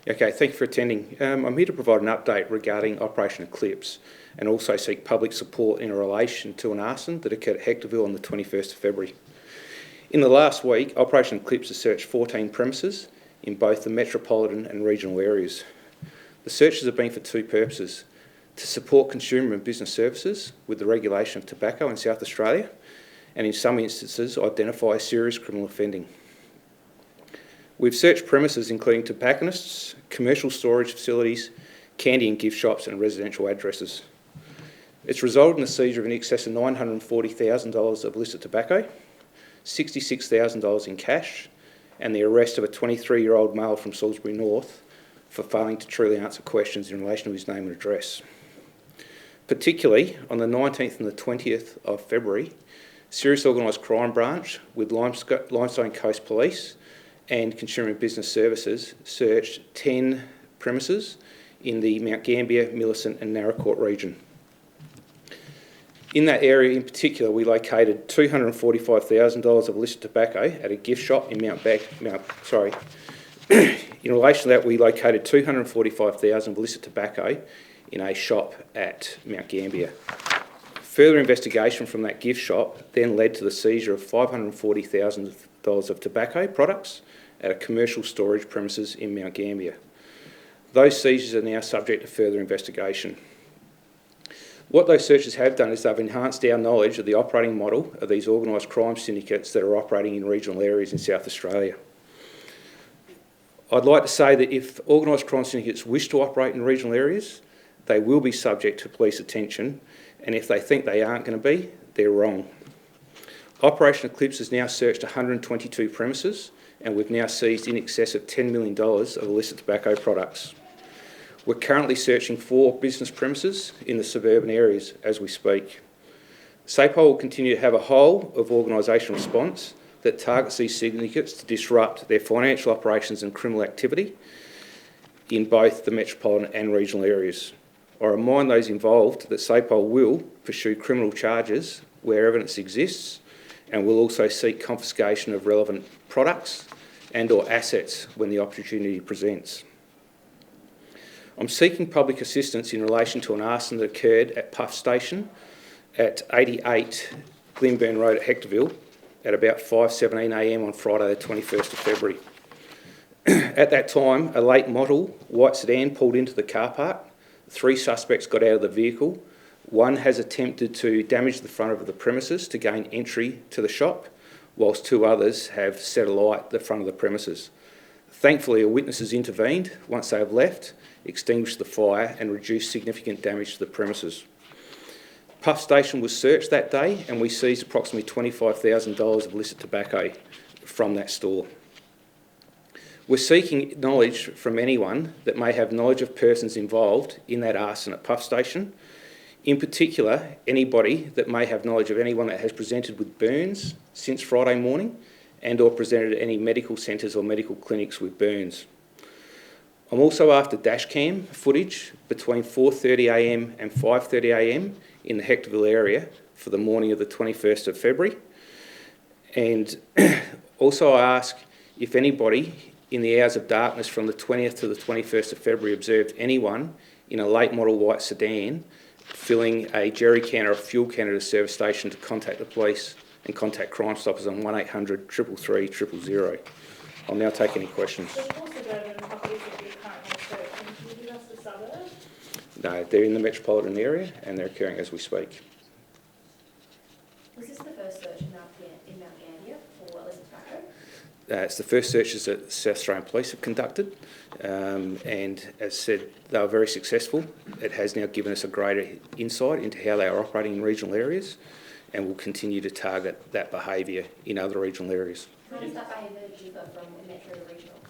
Okay, thank you for attending. I'm here to provide an update regarding Operation Eclipse and also seek public support in relation to an arson that occurred at Hectorville on the 21st of February. In the last week, Operation Eclipse has searched 14 premises in both the metropolitan and regional areas. The searches have been for two purposes: to support consumer and business services with the regulation of tobacco in South Australia, and in some instances identify serious criminal offending. We've searched premises including tobacconists, commercial storage facilities, candy and gift shops and residential addresses. It's resulted in the seizure of in excess of $940,000 of illicit tobacco, $66,000 in cash, and the arrest of a 23-year-old male from Salisbury North for failing to truly answer questions in relation to his name and address. Particularly on the 19th and the 20th of February, Serious Organised Crime Branch with Limestone Coast Police and Consumer and Business Services searched 10 premises in the Mount Gambier, Millicent and Naracoorte region. In that area in particular, we located $245,000 of illicit tobacco at a gift shop in in relation to that, we located $245,000 of illicit tobacco in a shop at Mount Gambier. Further investigation from that gift shop then led to the seizure of $540,000 of tobacco products at a commercial storage premises in Mount Gambier. Those seizures are now subject to further investigation. What those searches have done is they've enhanced our knowledge of the operating model of these organised crime syndicates that are operating in regional areas in South Australia. I'd like to say that if organised crime syndicates wish to operate in regional areas, they will be subject to police attention, and if they think they aren't going to be, they're wrong. Operation Eclipse has now searched 122 premises, and we've now seized in excess of $10 million of illicit tobacco products. We're currently searching 4 business premises in the suburban areas as we speak. SAPOL will continue to have a whole of organisation response that targets these syndicates to disrupt their financial operations and criminal activity in both the metropolitan and regional areas. I remind those involved that SAPOL will pursue criminal charges where evidence exists, and will also seek confiscation of relevant products and/or assets when the opportunity presents. I'm seeking public assistance in relation to an arson that occurred at Puff Station at 88 Glenburn Road at Hectorville at about 5:17am on Friday the 21st of February. At that time, a late model white sedan pulled into the car park. 3 suspects got out of the vehicle. One has attempted to damage the front of the premises to gain entry to the shop, whilst 2 others have set alight the front of the premises. Thankfully, a witness has intervened once they have left, extinguished the fire and reduced significant damage to the premises. Puff Station was searched that day and we seized approximately $25,000 of illicit tobacco from that store. We're seeking knowledge from anyone that may have knowledge of persons involved in that arson at Puff Station. In particular, anybody that may have knowledge of anyone that has presented with burns since Friday morning and/or presented at any medical centres or medical clinics with burns. I'm also after dashcam footage between 4:30am and 5:30am in the Hectorville area for the morning of the 21st of February. And also I ask if anybody in the hours of darkness from the 20th to the 21st of February observed anyone in a late model white sedan filling a jerry can or a fuel can at a service station to contact the police and contact Crime Stoppers on 1800 333 000. I'll now take any questions. No, they're in the metropolitan area and they're occurring as we speak. Was this the first search in Mount Gambier for illicit tobacco? It's the first searches that South Australian Police have conducted, and as said, they were very successful. It has now given us a greater insight into how they are operating in regional areas, and will continue to target that behaviour in other regional areas. How does that behaviour differ from metro to regional?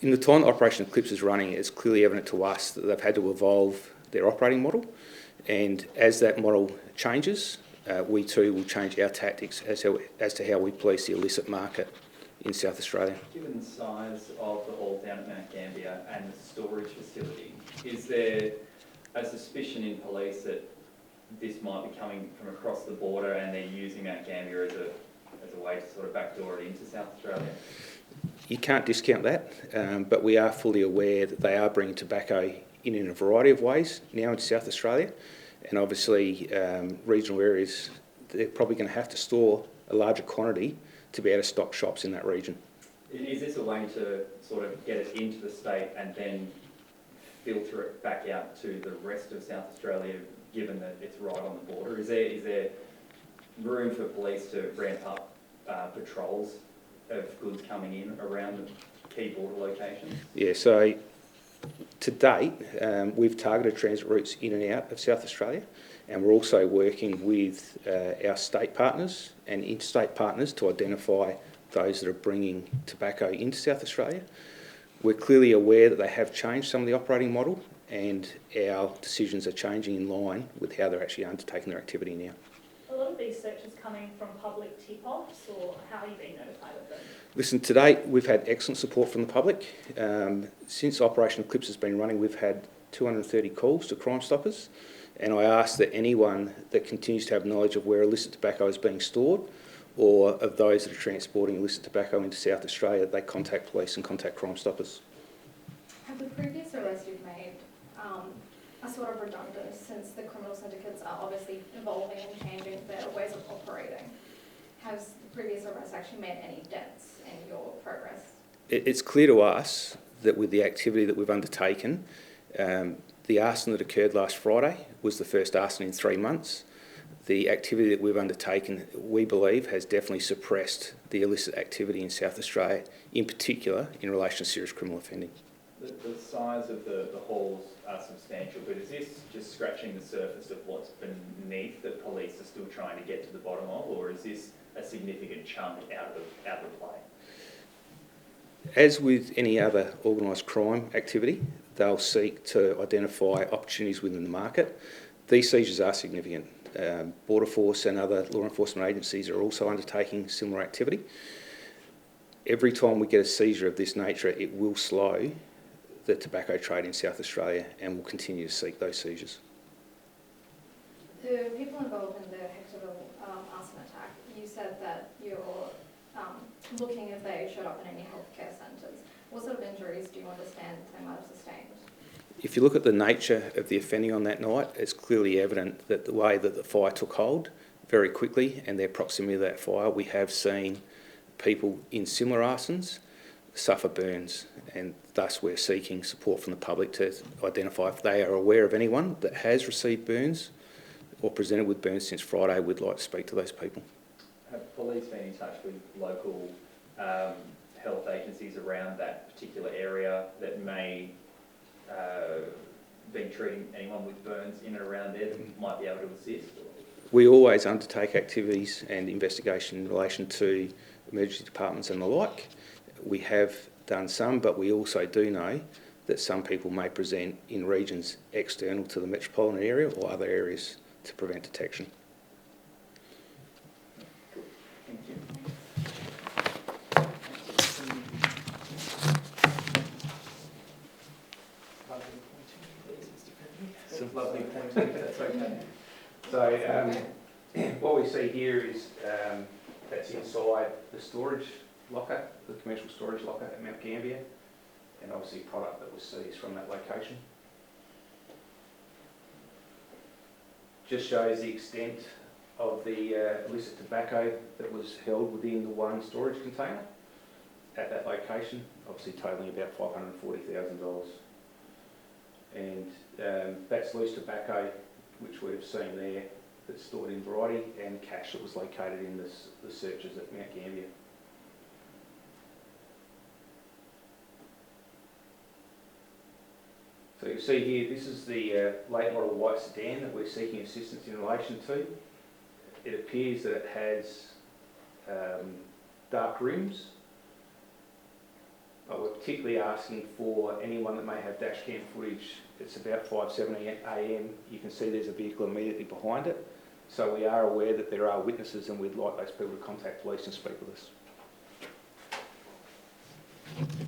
In the time Operation Eclipse is running, it's clearly evident to us that they've had to evolve their operating model, and as that model changes, we too will change our tactics as to how we police the illicit market in South Australia. Given the size of the hall down at Mount Gambier and the storage facility, is there a suspicion in police that this might be coming from across the border and they're using Mount Gambier as a way to sort of backdoor it into South Australia? You can't discount that, but we are fully aware that they are bringing tobacco in a variety of ways now into South Australia, and obviously regional areas, they're probably going to have to store a larger quantity to be able to stock shops in that region. Is this a way to sort of get it into the state and then filter it back out to the rest of South Australia, given that it's right on the border? Is there room for police to ramp up patrols of goods coming in around the key border locations? Yeah, so to date, we've targeted transit routes in and out of South Australia, and we're also working with our state partners and interstate partners to identify those that are bringing tobacco into South Australia. We're clearly aware that they have changed some of the operating model, and our decisions are changing in line with how they're actually undertaking their activity now. A lot of these searches coming from public tip-offs, or how are you being notified of them? Listen, to date, we've had excellent support from the public. Since Operation Eclipse has been running, we've had 230 calls to Crime Stoppers, and I ask that anyone that continues to have knowledge of where illicit tobacco is being stored, or of those that are transporting illicit tobacco into South Australia, they contact police and contact Crime Stoppers. Have the previous arrests you've made are sort of redundant, since the criminal syndicates are obviously evolving and changing their ways of operating? Has the previous arrests actually made any dents in your progress? It's clear to us that with the activity that we've undertaken, the arson that occurred last Friday was the first arson in 3 months. The activity that we've undertaken, we believe, has definitely suppressed the illicit activity in South Australia, in particular in relation to serious criminal offending. The size of the hauls are substantial, but is this just scratching the surface of what's beneath that police are still trying to get to the bottom of, or is this a significant chunk out of play? As with any other organised crime activity, they'll seek to identify opportunities within the market. These seizures are significant. Border Force and other law enforcement agencies are also undertaking similar activity. Every time we get a seizure of this nature, it will slow the tobacco trade in South Australia, and we'll continue to seek those seizures. The people involved in the Hectorville arson attack, you said that you're looking if they showed up in any healthcare centres. What sort of injuries do you understand they might have sustained? If you look at the nature of the offending on that night, it's clearly evident that the way that the fire took hold very quickly and their proximity to that fire, we have seen people in similar arsons suffer burns, and thus we're seeking support from the public to identify if they are aware of anyone that has received burns or presented with burns since Friday. We'd like to speak to those people. Have police been in touch with local health agencies around that particular area that may be treating anyone with burns in and around there that might be able to assist? We always undertake activities and investigation in relation to emergency departments and the like. We have done some, but we also do know that some people may present in regions external to the metropolitan area or other areas to prevent detection. Thank you. Some lovely pointing, if that's okay. So what we see here is that's inside the storage locker, the commercial storage locker at Mount Gambier, and obviously product that was seized from that location. Just shows the extent of the illicit tobacco that was held within the one storage container at that location, obviously totaling about $540,000. And that's loose tobacco, which we've seen there, that's stored in variety, and cash that was located in the searches at Mount Gambier. So you see here, this is the late model white sedan that we're seeking assistance in relation to. It appears that it has dark rims, but we're particularly asking for anyone that may have dash cam footage. It's about 5:70 a.m. You can see there's a vehicle immediately behind it. So we are aware that there are witnesses, and we'd like those people to contact police and speak with us.